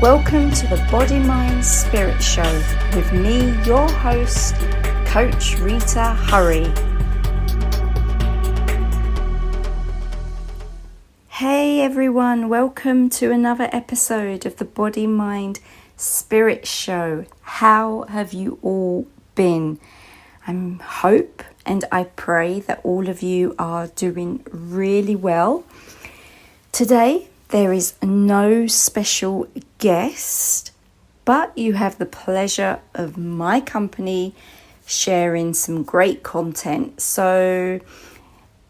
Welcome to the Body, Mind, Spirit Show with me, your host, Coach Rita Hurry. Hey everyone, welcome to another episode of the Body, Mind, Spirit Show. How have you all been? I hope and I pray that all of you are doing really well. Today, there is no special guest, but you have the pleasure of my company sharing some great content. So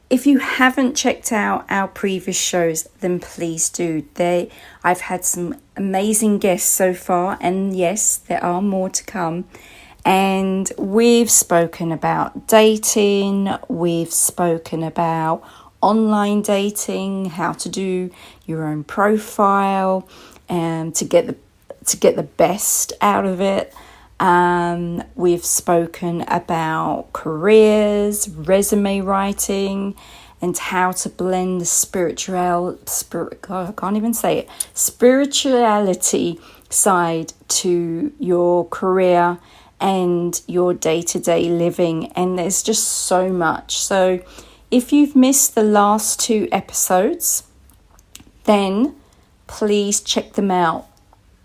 if you haven't checked out our previous shows, then please do. I've had some amazing guests so far, and yes, there are more to come. And we've spoken about dating, we've spoken about online dating, how to do your own profile and to get the best out of it. We've spoken about careers, resume writing, and how to blend the spirituality side to your career and your day-to-day living. And there's just so much. So if you've missed the last 2 episodes, then please check them out,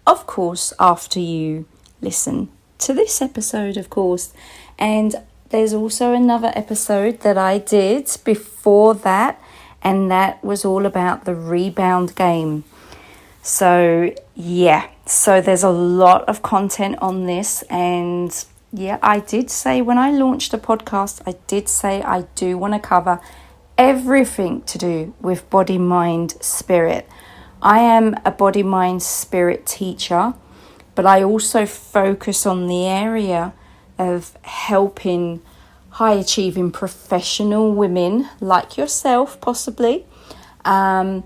of course, after you listen to this episode, of course. And there's also another episode that I did before that, and that was all about the rebound game. So there's a lot of content on this. And I did say when I launched a podcast, I did say I do want to cover everything to do with body, mind, spirit. I am a body, mind, spirit teacher, but I also focus on the area of helping high achieving professional women like yourself, possibly, to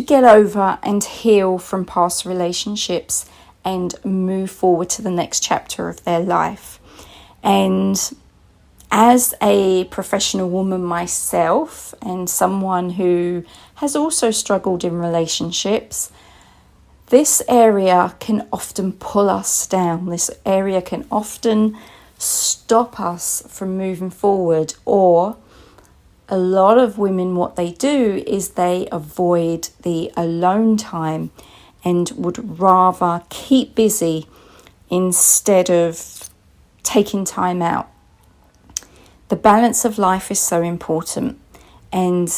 get over and heal from past relationships and move forward to the next chapter of their life. And as a professional woman myself, and someone who has also struggled in relationships, this area can often pull us down. This area can often stop us from moving forward. Or a lot of women, what they do is they avoid the alone time and would rather keep busy instead of taking time out. The balance of life is so important, and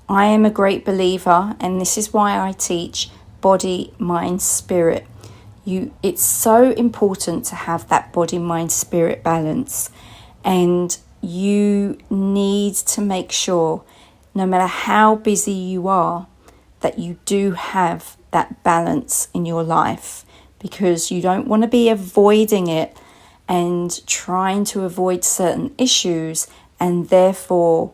I am a great believer, and this is why I teach body, mind, spirit. It's so important to have that body, mind, spirit balance, and you need to make sure, no matter how busy you are, that you do have that balance in your life, because you don't want to be avoiding it and trying to avoid certain issues and therefore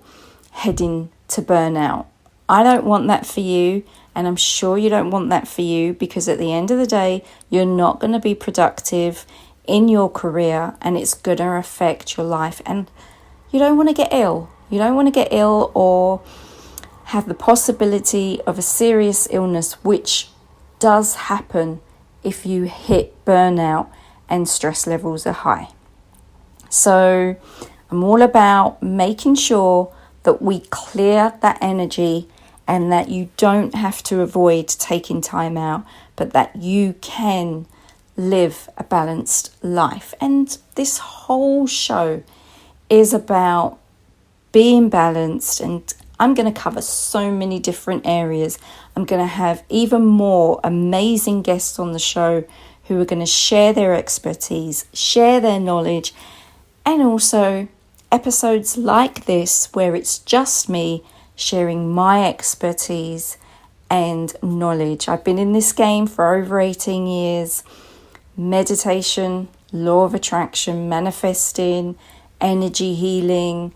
heading to burnout. I don't want that for you, and I'm sure you don't want that for you, because at the end of the day, you're not going to be productive in your career, and it's going to affect your life. And you don't want to get ill. You don't want to get ill or have the possibility of a serious illness, which does happen if you hit burnout and stress levels are high. So I'm all about making sure that we clear that energy, and that you don't have to avoid taking time out, but that you can live a balanced life. And this whole show is about being balanced, and I'm going to cover so many different areas. I'm going to have even more amazing guests on the show who are going to share their expertise, share their knowledge, and also episodes like this where it's just me sharing my expertise and knowledge. I've been in this game for over 18 years. Meditation, law of attraction, manifesting, energy healing,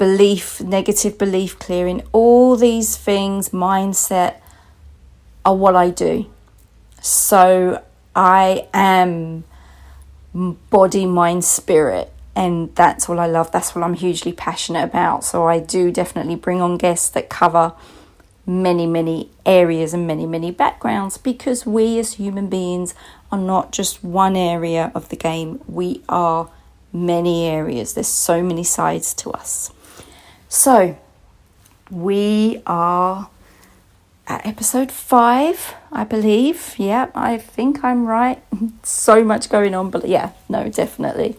negative belief clearing, all these things, mindset, are what I do. So I am body, mind, spirit. And that's what I love. That's what I'm hugely passionate about. So I do definitely bring on guests that cover many, many areas and many, many backgrounds, because we as human beings are not just one area of the game. We are many areas. There's so many sides to us. So we are at episode 5, I believe. Yeah, I think I'm right. So much going on, but yeah, no, definitely.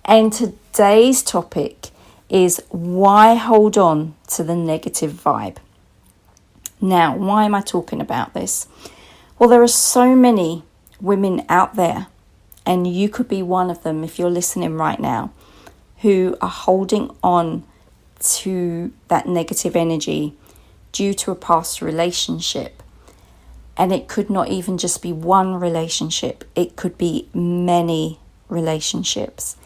And today's topic is why hold on to the negative vibe. Now, why am I talking about this? Well, there are so many women out there, and you could be one of them if you're listening right now, who are holding on to that negative energy due to a past relationship. And it could not even just be one relationship. It could be many relationships.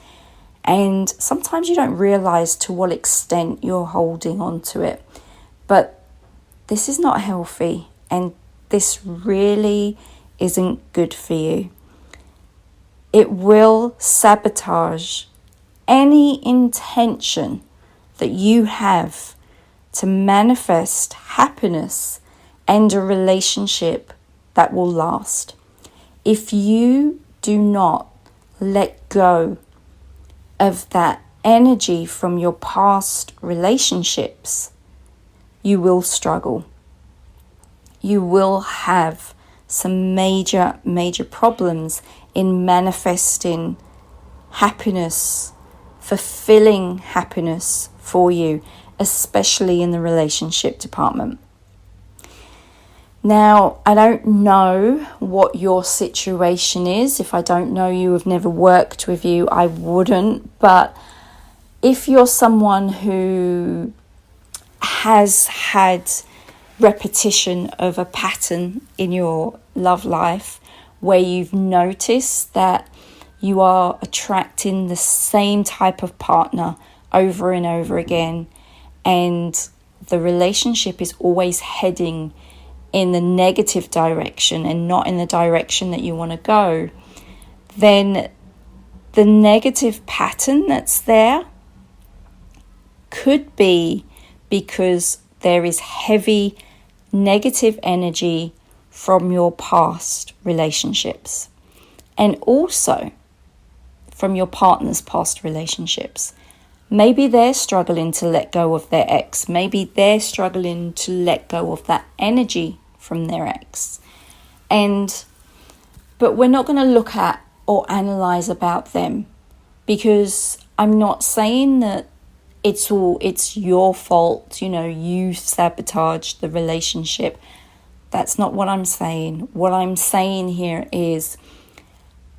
And sometimes you don't realize to what extent you're holding on to it. But this is not healthy, and this really isn't good for you. It will sabotage any intention that you have to manifest happiness and a relationship that will last. If you do not let go of that energy from your past relationships, you will struggle. You will have some major, major problems in manifesting happiness, fulfilling happiness for you, especially in the relationship department. Now, I don't know what your situation is. If I don't know you, have never worked with you, I wouldn't. But if you're someone who has had repetition of a pattern in your love life where you've noticed that you are attracting the same type of partner over and over again, and the relationship is always heading in the negative direction and not in the direction that you want to go, then the negative pattern that's there could be because there is heavy negative energy from your past relationships, and also from your partner's past relationships. Maybe they're struggling to let go of their ex. Maybe they're struggling to let go of that energy from their ex. But we're not going to look at or analyze about them, because I'm not saying that it's your fault, you sabotaged the relationship. That's not what I'm saying. What I'm saying here is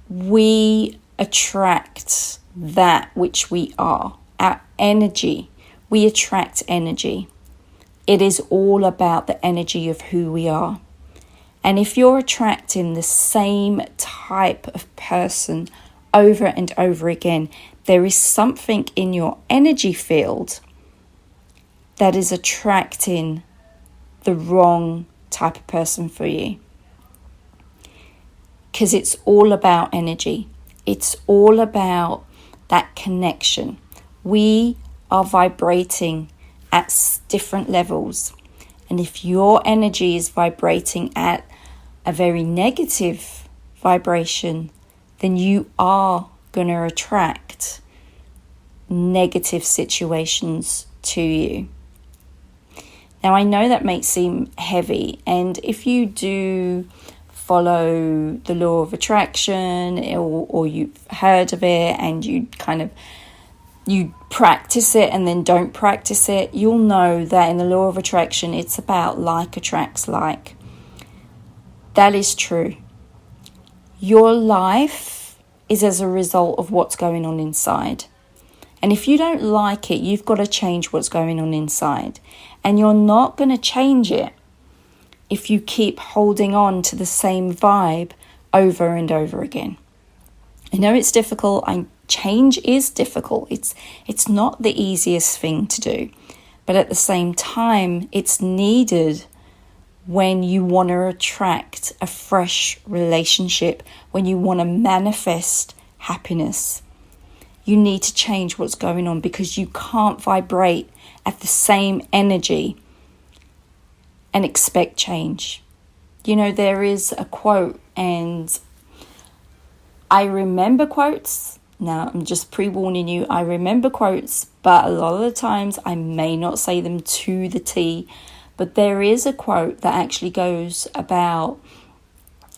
we attract that which we are. Our energy. We attract energy. It is all about the energy of who we are. And if you're attracting the same type of person over and over again, there is something in your energy field that is attracting the wrong type of person for you. Because it's all about energy. It's all about that connection. We are vibrating at different levels. And if your energy is vibrating at a very negative vibration, then you are going to attract negative situations to you. Now, I know that may seem heavy, and if you do follow the law of attraction, or you've heard of it and you practice it and then don't practice it, you'll know that in the law of attraction, it's about like attracts like. That is true. Your life is as a result of what's going on inside. And if you don't like it, you've got to change what's going on inside. And you're not going to change it if you keep holding on to the same vibe over and over again. I know it's difficult. Change is difficult. It's not the easiest thing to do. But at the same time, it's needed when you want to attract a fresh relationship, when you want to manifest happiness. You need to change what's going on, because you can't vibrate at the same energy and expect change. You know, there is a quote, and I remember quotes. Now, I'm just pre-warning you, I remember quotes, but a lot of the times I may not say them to the T. But there is a quote that actually goes about,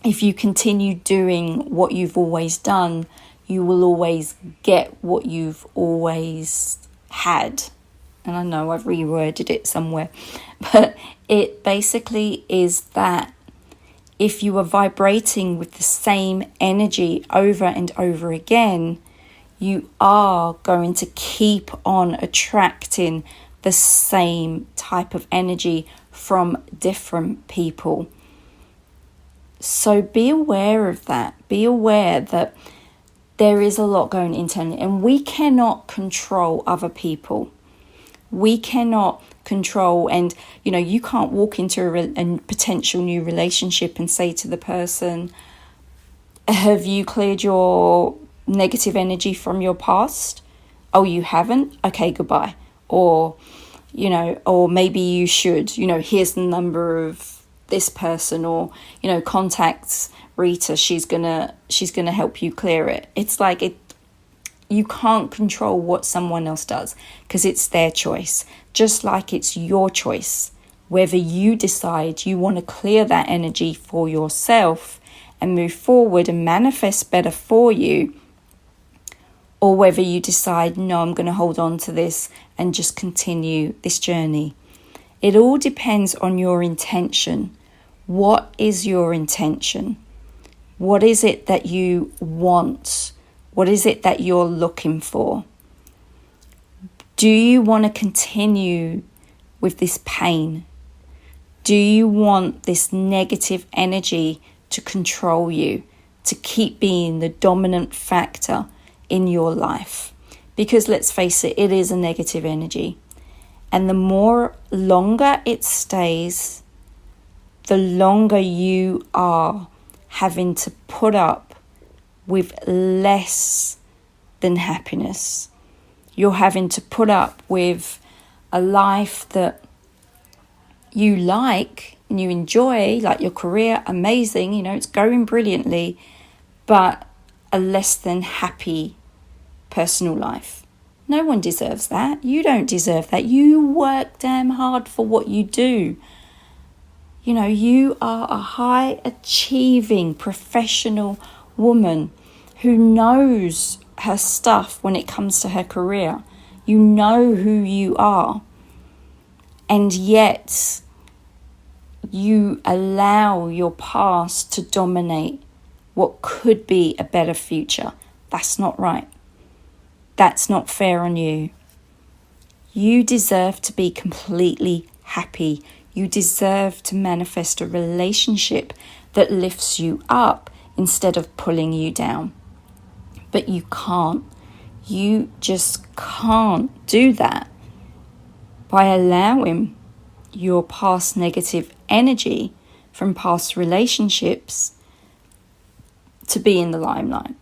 if you continue doing what you've always done, you will always get what you've always had. And I know I've reworded it somewhere, but it basically is that if you are vibrating with the same energy over and over again, you are going to keep on attracting the same type of energy from different people. So be aware of that. Be aware that there is a lot going internally, and we cannot control other people. We cannot control, and you know, you can't walk into a potential new relationship and say to the person, have you cleared your negative energy from your past? Oh, you haven't? Okay, goodbye. Or, you know, or maybe you should, you know, here's the number of this person, or, you know, contact Rita, she's gonna help you clear it. It's like you can't control what someone else does, because it's their choice, just like it's your choice whether you decide you want to clear that energy for yourself and move forward and manifest better for you, or whether you decide, no, I'm going to hold on to this and just continue this journey. It all depends on your intention. What is your intention? What is it that you want? What is it that you're looking for? Do you want to continue with this pain? Do you want this negative energy to control you, to keep being the dominant factor in your life? Because let's face it, it is a negative energy. And the more longer it stays, the longer you are having to put up with less than happiness. You're having to put up with a life that you like and you enjoy, like your career, amazing, you know, it's going brilliantly, but a less than happy personal life. No one deserves that. You don't deserve that. You work damn hard for what you do. You know, you are a high achieving professional woman who knows her stuff when it comes to her career. You know who you are. And yet you allow your past to dominate what could be a better future. That's not right. That's not fair on you. You deserve to be completely happy. You deserve to manifest a relationship that lifts you up instead of pulling you down. But you can't. You just can't do that by allowing your past negative energy from past relationships to be in the limelight.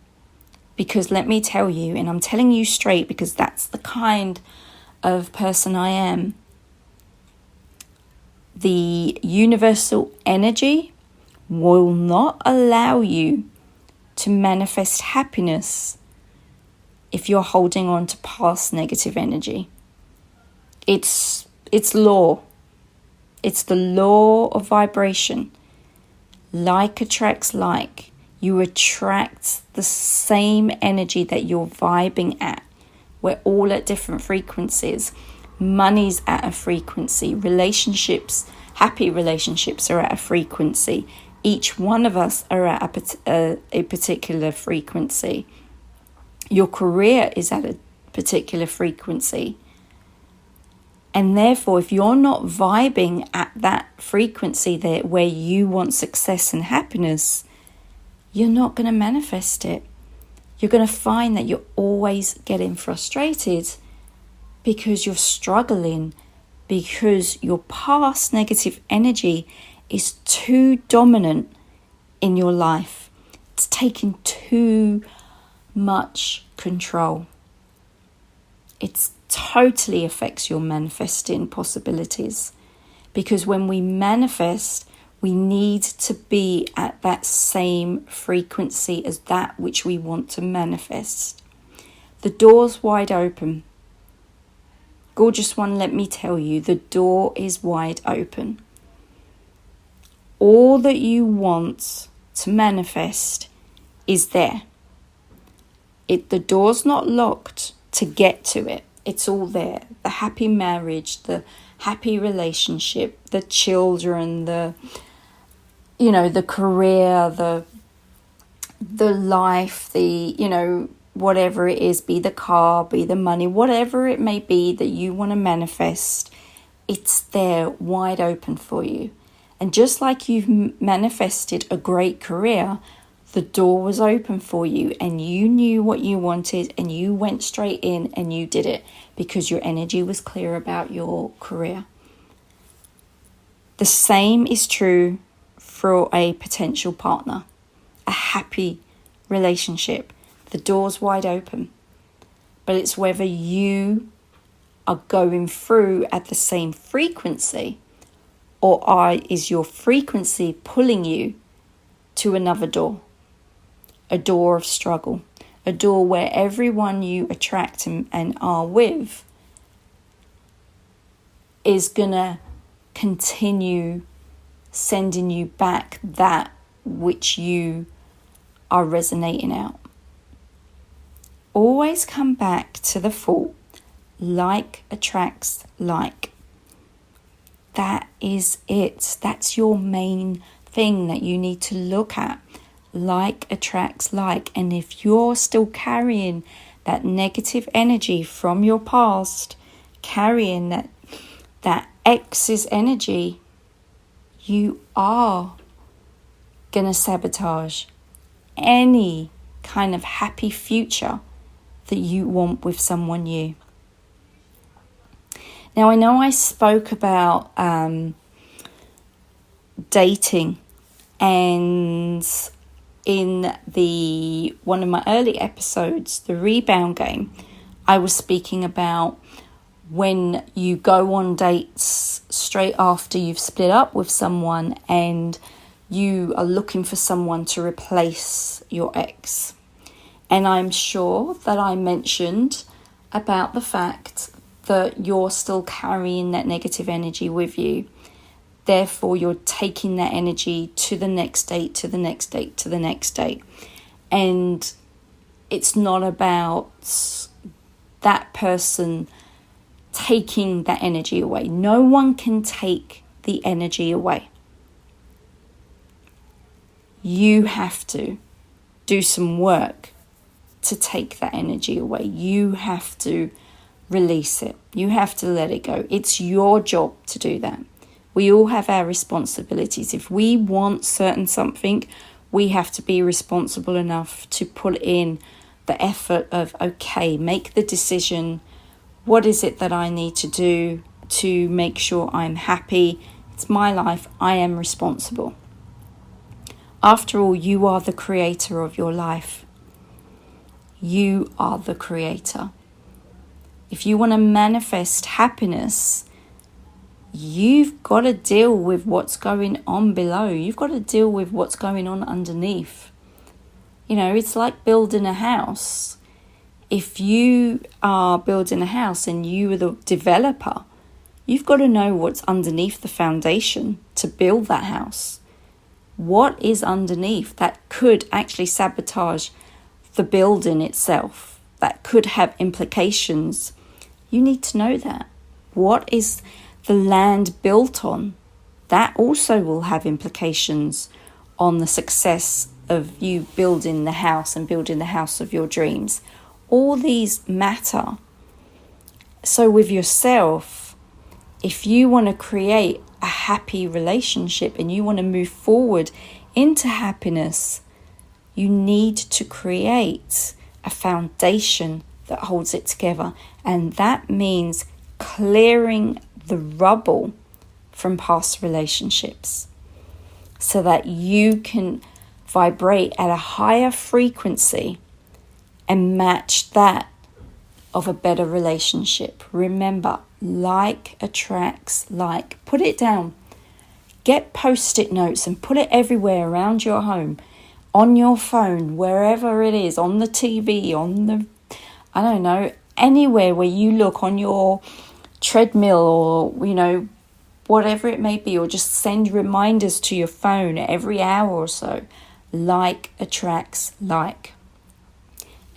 Because let me tell you, and I'm telling you straight because that's the kind of person I am, the universal energy will not allow you to manifest happiness if you're holding on to past negative energy. It's law. It's the law of vibration. Like attracts like. You attract the same energy that you're vibing at. We're all at different frequencies. Money's at a frequency. Relationships, happy relationships are at a frequency. Each one of us are at a particular frequency. Your career is at a particular frequency. And therefore, if you're not vibing at that frequency there where you want success and happiness, you're not going to manifest it. You're going to find that you're always getting frustrated because you're struggling, because your past negative energy is too dominant in your life. It's taking too much control. It totally affects your manifesting possibilities Because when we manifest, we need to be at that same frequency as that which we want to manifest. The door's wide open. Gorgeous one, let me tell you, the door is wide open. All that you want to manifest is there. The door's not locked to get to it. It's all there. The happy marriage, the happy relationship, the children, the career, the life, whatever it is, be the car, be the money, whatever it may be that you want to manifest, it's there wide open for you. And just like you've manifested a great career, the door was open for you and you knew what you wanted and you went straight in and you did it because your energy was clear about your career. The same is true for a potential partner, a happy relationship. The door's wide open, but it's whether you are going through at the same frequency or is your frequency pulling you to another door, a door of struggle, a door where everyone you attract and are with is going to continue sending you back that which you are resonating out. Always come back to the thought, like attracts like. That is it. That's your main thing that you need to look at. Like attracts like. And if you're still carrying that negative energy from your past, carrying that ex's energy, you are going to sabotage any kind of happy future that you want with someone new. Now, I know I spoke about dating, and in one of my early episodes, the rebound game, I was speaking about when you go on dates straight after you've split up with someone and you are looking for someone to replace your ex. And I'm sure that I mentioned about the fact that you're still carrying that negative energy with you. Therefore, you're taking that energy to the next date, to the next date, to the next date. And it's not about that person taking that energy away. No one can take the energy away. You have to do some work to take that energy away. You have to release it. You have to let it go. It's your job to do that. We all have our responsibilities. If we want certain something, we have to be responsible enough to put in the effort of, okay, make the decision. What is it that I need to do to make sure I'm happy? It's my life. I am responsible. After all, you are the creator of your life. You are the creator. If you want to manifest happiness, you've got to deal with what's going on below. You've got to deal with what's going on underneath. It's like building a house. If you are building a house and you are the developer, you've got to know what's underneath the foundation to build that house. What is underneath that could actually sabotage the building itself, that could have implications? You need to know that. What is the land built on? That also will have implications on the success of you building the house and building the house of your dreams. All these matter. So with yourself, if you want to create a happy relationship and you want to move forward into happiness, you need to create a foundation that holds it together. And that means clearing the rubble from past relationships so that you can vibrate at a higher frequency and match that of a better relationship. Remember, Like attracts like. Put it down. Get post-it notes and put it everywhere around your home, on your phone, wherever it is, on the TV, I don't know, anywhere where you look, on your treadmill, or, whatever it may be, or just send reminders to your phone every hour or so. Like attracts like.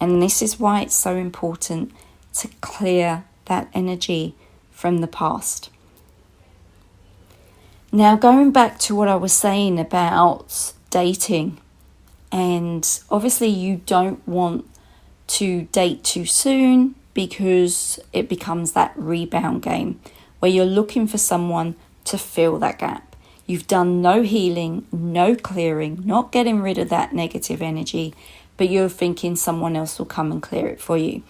And this is why it's so important to clear that energy from the past. Now, going back to what I was saying about dating, and obviously you don't want to date too soon because it becomes that rebound game where you're looking for someone to fill that gap. You've done no healing, no clearing, not getting rid of that negative energy, but you're thinking someone else will come and clear it for you.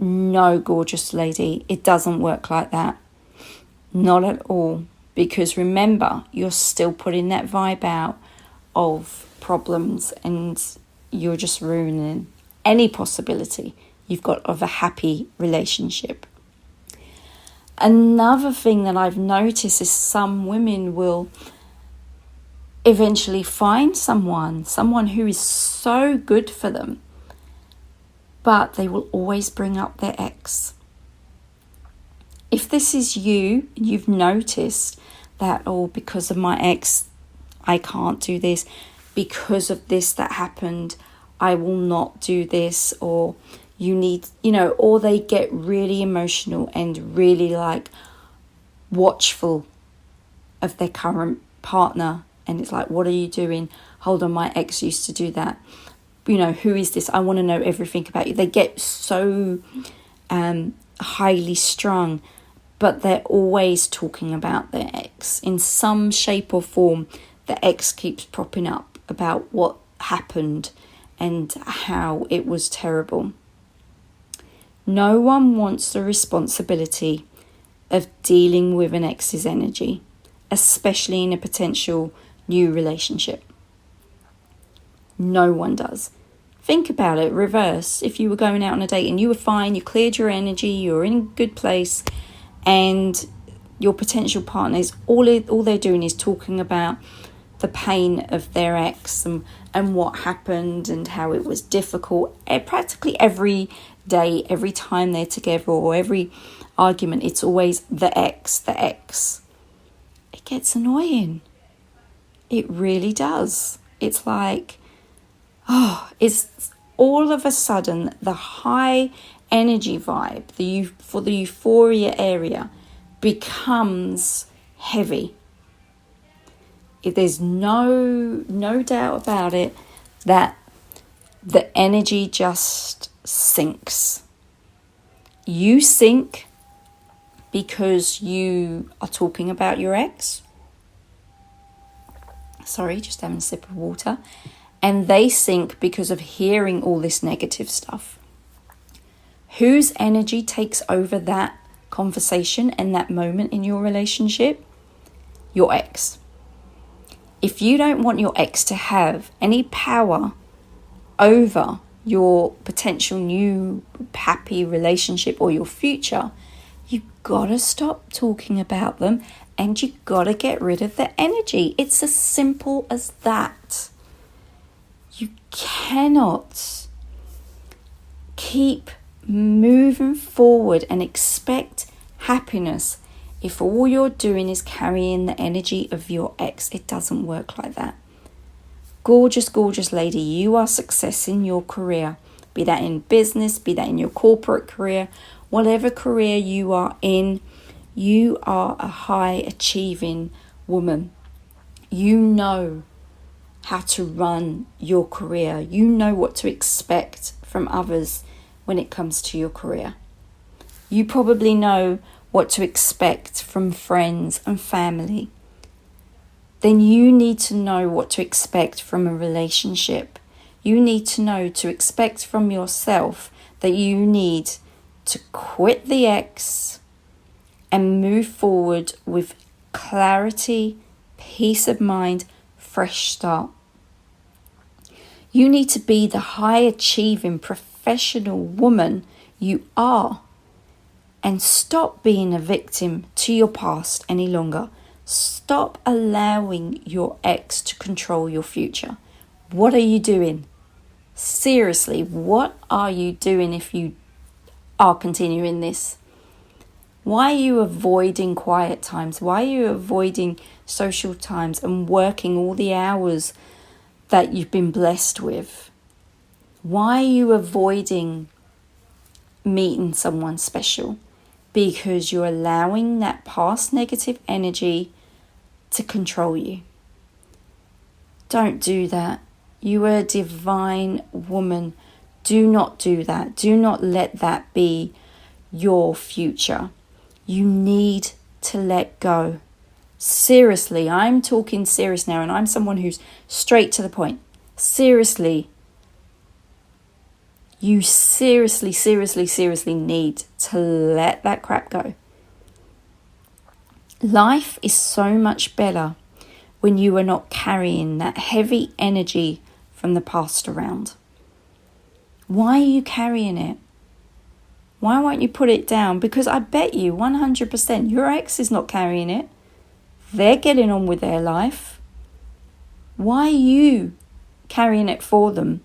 No, gorgeous lady, it doesn't work like that. Not at all. Because remember, you're still putting that vibe out of problems, and you're just ruining any possibility you've got of a happy relationship. Another thing that I've noticed is some women will eventually find someone who is so good for them, but they will always bring up their ex. If this is you, you've noticed that, because of my ex, I can't do this. Because of this that happened, I will not do this. Or you need, or they get really emotional and really watchful of their current partner. And it's like, what are you doing? Hold on, my ex used to do that. Who is this? I want to know everything about you. They get so highly strung. But they're always talking about their ex. In some shape or form, the ex keeps propping up about what happened and how it was terrible. No one wants the responsibility of dealing with an ex's energy, especially in a potential new relationship. No one does. Think about it, reverse. If you were going out on a date and you were fine, you cleared your energy, you were in a good place, and your potential partners, all they're doing is talking about the pain of their ex and what happened and how it was difficult. Practically every day, every time they're together, or every argument, it's always the ex. It gets annoying. It really does. It's like, it's all of a sudden the high energy vibe, for the euphoria area, becomes heavy. If there's no doubt about it, that the energy just sinks. You sink because you are talking about your ex. Sorry, just having a sip of water. And they sink because of hearing all this negative stuff. Whose energy takes over that conversation and that moment in your relationship? Your ex. If you don't want your ex to have any power over your potential new happy relationship or your future, you gotta stop talking about them, and you gotta get rid of the energy. It's as simple as that. You cannot keep moving forward and expect happiness if all you're doing is carrying the energy of your ex. It doesn't work like that. Gorgeous, gorgeous lady, you are success in your career. Be that in business, be that in your corporate career, whatever career you are in, you are a high achieving woman. You know how to run your career. You know what to expect from others when it comes to your career. You probably know what to expect from friends and family. Then you need to know what to expect from a relationship. You need to know to expect from yourself that you need to quit the ex and move forward with clarity, peace of mind, fresh start. You need to be the high achieving professional woman you are. And stop being a victim to your past any longer. Stop allowing your ex to control your future. What are you doing? Seriously, what are you doing if you are continuing this? Why are you avoiding quiet times? Why are you avoiding social times and working all the hours that you've been blessed with? Why are you avoiding meeting someone special? Because you're allowing that past negative energy to control you. Don't do that. You are a divine woman. Do not do that. Do not let that be your future. You need to let go. Seriously, I'm talking serious now, and I'm someone who's straight to the point. Seriously, you seriously need to let that crap go. Life is so much better when you are not carrying that heavy energy from the past around. Why are you carrying it? Why won't you put it down? Because I bet you 100% your ex is not carrying it. They're getting on with their life. Why are you carrying it for them?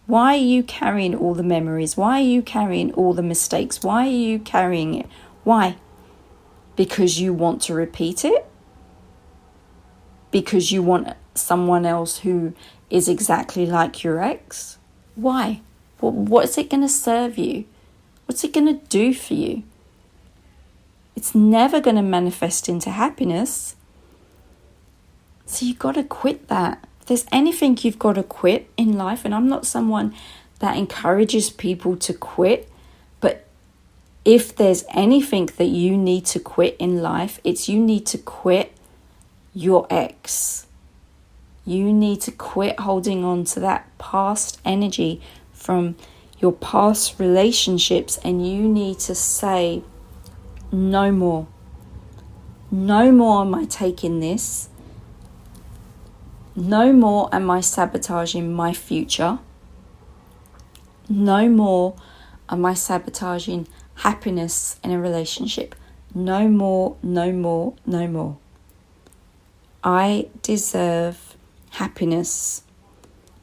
Why are you carrying all the memories? Why are you carrying all the mistakes? Why are you carrying it? Why? Because you want to repeat it? Because you want someone else who is exactly like your ex? Why? What's it going to serve you? What's it going to do for you? It's never going to manifest into happiness. So you've got to quit that. If there's anything you've got to quit in life, and I'm not someone that encourages people to quit, but if there's anything that you need to quit in life, it's you need to quit your ex. You need to quit holding on to that past energy from your past relationships, and you need to say, no more. No more am I taking this. No more am I sabotaging my future. No more am I sabotaging happiness in a relationship. No more, no more, no more. I deserve happiness.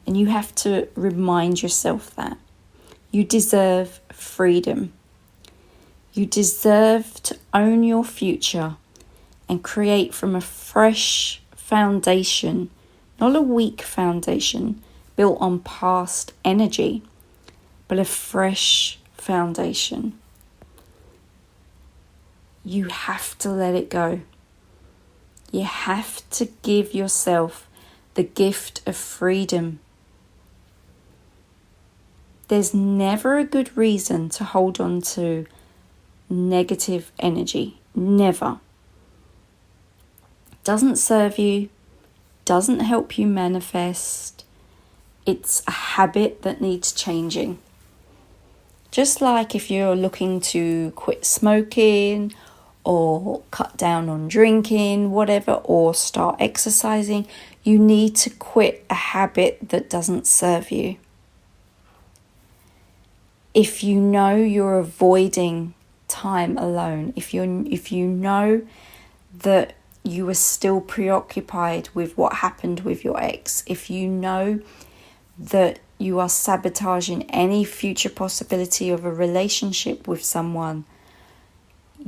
And you have to remind yourself that. You deserve freedom. You deserve to own your future and create from a fresh foundation, not a weak foundation built on past energy, but a fresh foundation. You have to let it go. You have to give yourself the gift of freedom. There's never a good reason to hold on to negative energy. Never. Doesn't serve you, doesn't help you manifest. It's a habit that needs changing. Just like if you're looking to quit smoking or cut down on drinking, whatever, or start exercising, you need to quit a habit that doesn't serve you. If you know you're avoiding time alone, if you know that you are still preoccupied with what happened with your ex, if you know that you are sabotaging any future possibility of a relationship with someone,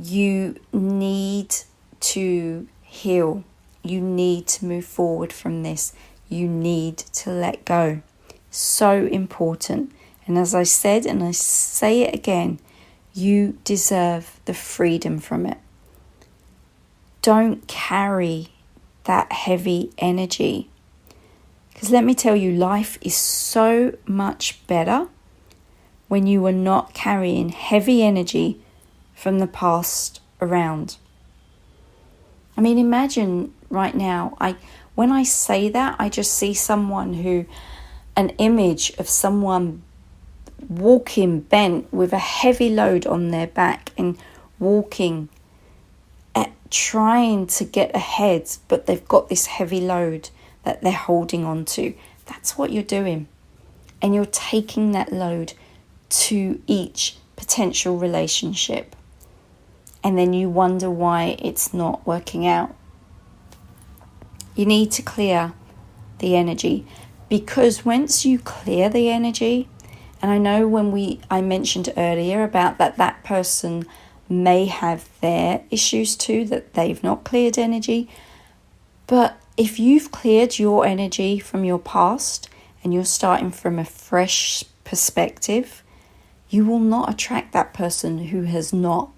you need to heal. You need to move forward from this. You need to let go. So important. And as I said, and I say it again, you deserve the freedom from it. Don't carry that heavy energy. Because let me tell you, life is so much better when you are not carrying heavy energy from the past around. I mean, imagine right now, when I say that, I just see an image of someone walking bent with a heavy load on their back and walking trying to get ahead, but they've got this heavy load that they're holding on to. That's what you're doing. And you're taking that load to each potential relationship. and then you wonder why it's not working out. You need to clear the energy, because once you clear the energy, and I know I mentioned earlier about that person may have their issues too, that they've not cleared energy. But if you've cleared your energy from your past and you're starting from a fresh perspective, you will not attract that person who has not,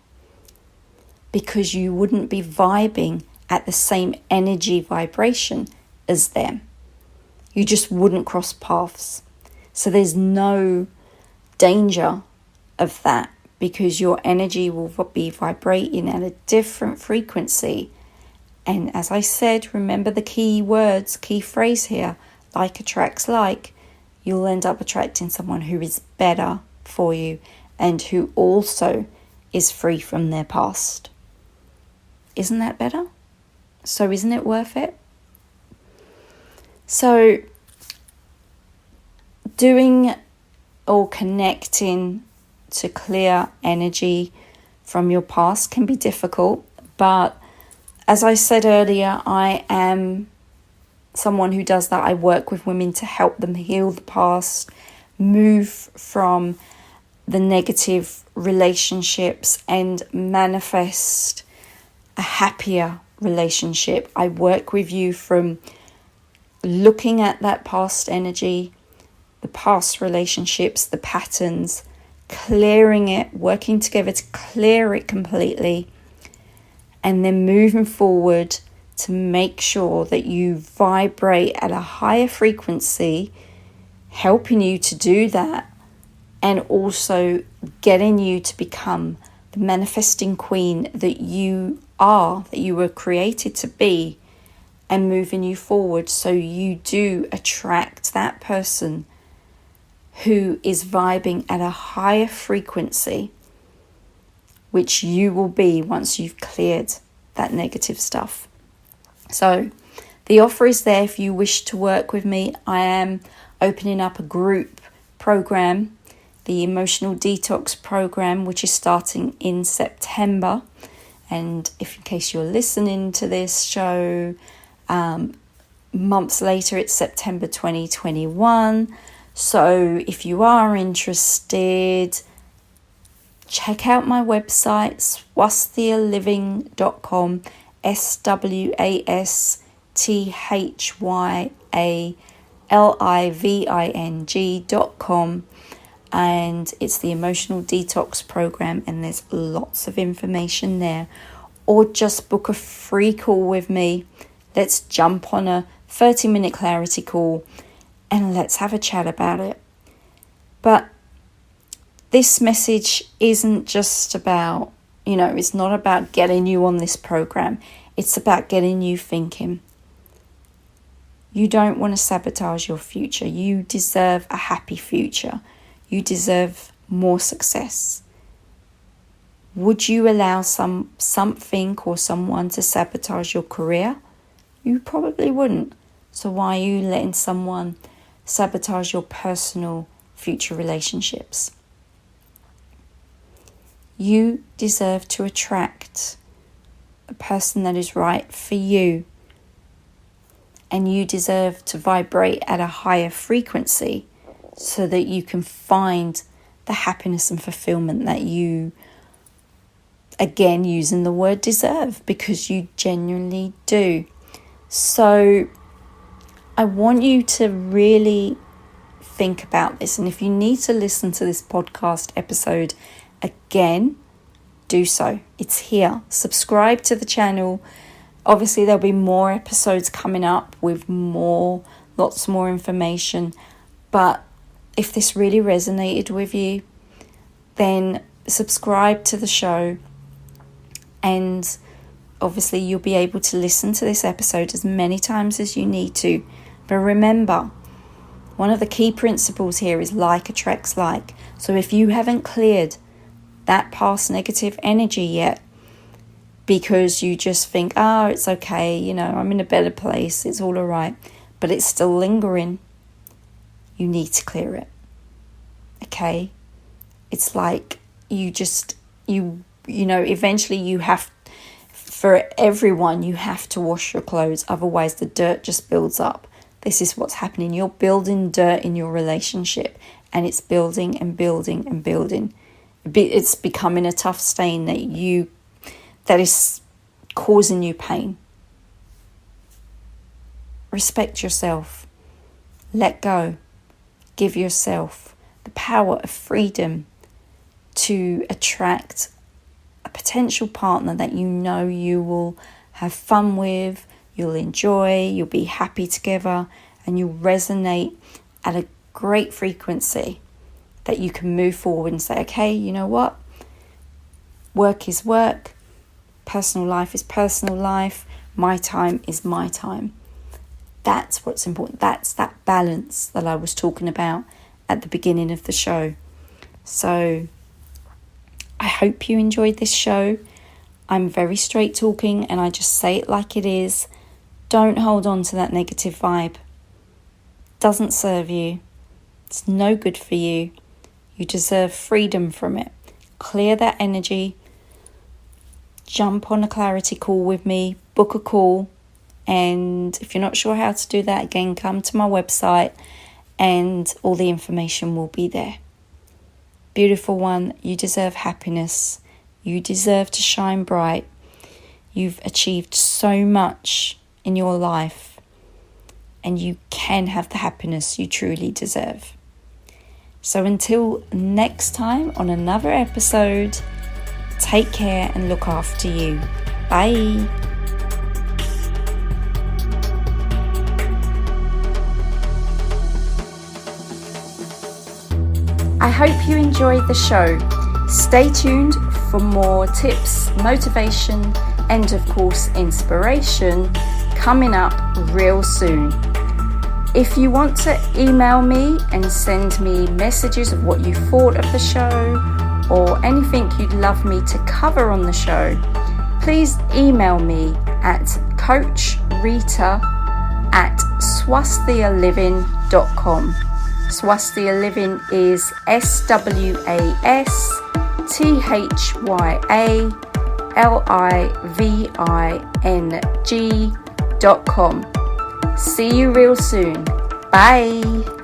because you wouldn't be vibing at the same energy vibration as them. You just wouldn't cross paths. So there's no danger of that, because your energy will be vibrating at a different frequency. And as I said, remember the key words, key phrase here, like attracts like. You'll end up attracting someone who is better for you and who also is free from their past. Isn't that better? So isn't it worth it? So doing or connecting to clear energy from your past can be difficult, but as I said earlier, I am someone who does that. I work with women to help them heal the past, move from the negative relationships and manifest a happier relationship. I work with you from looking at that past energy, the past relationships, the patterns, clearing it, working together to clear it completely, and then moving forward to make sure that you vibrate at a higher frequency, helping you to do that, and also getting you to become the manifesting queen that you are, that you were created to be, and moving you forward so you do attract that person who is vibing at a higher frequency, which you will be once you've cleared that negative stuff. So the offer is there if you wish to work with me. I am opening up a group program, the Emotional Detox program, which is starting in September. And if in case you're listening to this show months later, it's September 2021. So if you are interested, check out my website, swasthialiving.com, swasthyaliving.com, and it's the Emotional Detox program, and there's lots of information there. Or just book a free call with me. Let's jump on a 30-minute clarity call and let's have a chat about it. But this message isn't just about, it's not about getting you on this program. It's about getting you thinking. You don't want to sabotage your future. You deserve a happy future. You deserve more success. Would you allow something or someone to sabotage your career? You probably wouldn't. So why are you letting someone sabotage your personal future relationships? You deserve to attract a person that is right for you. And you deserve to vibrate at a higher frequency so that you can find the happiness and fulfillment that you, again, using the word deserve, because you genuinely do. So I want you to really think about this. And if you need to listen to this podcast episode again, do so. It's here. Subscribe to the channel. Obviously, there'll be more episodes coming up with lots more information. But if this really resonated with you, then subscribe to the show. And obviously, you'll be able to listen to this episode as many times as you need to. But remember, one of the key principles here is like attracts like. So if you haven't cleared that past negative energy yet, because you just think, it's okay, I'm in a better place, it's all right, but it's still lingering, you need to clear it. Okay? It's like you eventually for everyone, you have to wash your clothes. Otherwise, the dirt just builds up. This is what's happening. You're building dirt in your relationship, and it's building and building and building. It's becoming a tough stain that is causing you pain. Respect yourself. Let go. Give yourself the power of freedom to attract a potential partner that you will have fun with, you'll enjoy, you'll be happy together, and you'll resonate at a great frequency that you can move forward and say, okay, you know what? Work is work. Personal life is personal life. My time is my time. That's what's important. That's that balance that I was talking about at the beginning of the show. So I hope you enjoyed this show. I'm very straight talking and I just say it like it is. Don't hold on to that negative vibe. Doesn't serve you. It's no good for you. You deserve freedom from it. Clear that energy. Jump on a clarity call with me. Book a call. And if you're not sure how to do that, again, come to my website and all the information will be there. Beautiful one, you deserve happiness. You deserve to shine bright. You've achieved so much in your life and you can have the happiness you truly deserve. So until next time on another episode, take care and look after you. Bye. I hope you enjoyed the show. Stay tuned for more tips, motivation, and of course inspiration coming up real soon. If you want to email me and send me messages of what you thought of the show or anything you'd love me to cover on the show, please email me at coachrita@swasthialiving.com. Swasthia Living is SwasthyaLiving.com. See you real soon. Bye.